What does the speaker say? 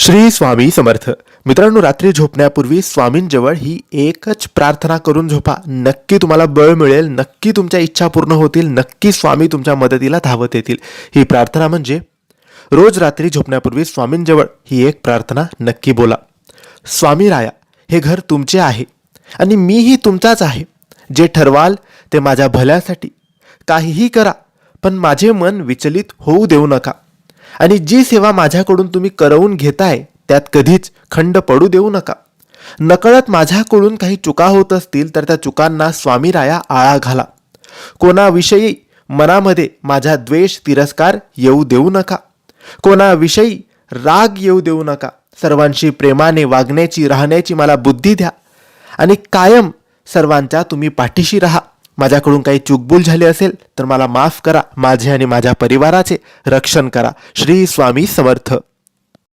श्री स्वामी समर्थ. मित्रांनो, रात्री झोपण्यापूर्वी स्वामींजवळ ही एकच प्रार्थना करून झोपा. नक्की तुम्हाला बळ मिळेल, नक्की तुमच्या इच्छा पूर्ण होतील, नक्की स्वामी तुमच्या मदतीला धावत येतील. ही प्रार्थना म्हणजे रोज रात्री झोपण्यापूर्वी स्वामींजवळ ही एक प्रार्थना नक्की बोला. स्वामी राया, हे घर तुमचे आहे आणि मीही तुमचाच आहे. जे ठरवाल ते माझ्या भल्यासाठी. काहीही करा, पण माझे मन विचलित होऊ देऊ नका. आणि जी सेवा माझ्याकडून तुम्ही करवून घेताय त्यात कधीच खंड पडू देऊ नका. नकळत माझ्याकडून काही चुका होत असतील तर त्या चुकांना स्वामी राया आळा घाला. कोणाविषयी मनामध्ये माझा द्वेष तिरस्कार येऊ देऊ नका. कोणाविषयी राग येऊ देऊ नका. सर्वांशी प्रेमाने वागण्याची राहण्याची मला बुद्धी द्या आणि कायम सर्वांच्या तुम्ही पाठीशी राहा. माझ्याकडून काही चूकभूल झाली असेल तर मला माफ करा. माझे आणि माझ्या परिवाराचे रक्षण करा. श्री स्वामी समर्थ.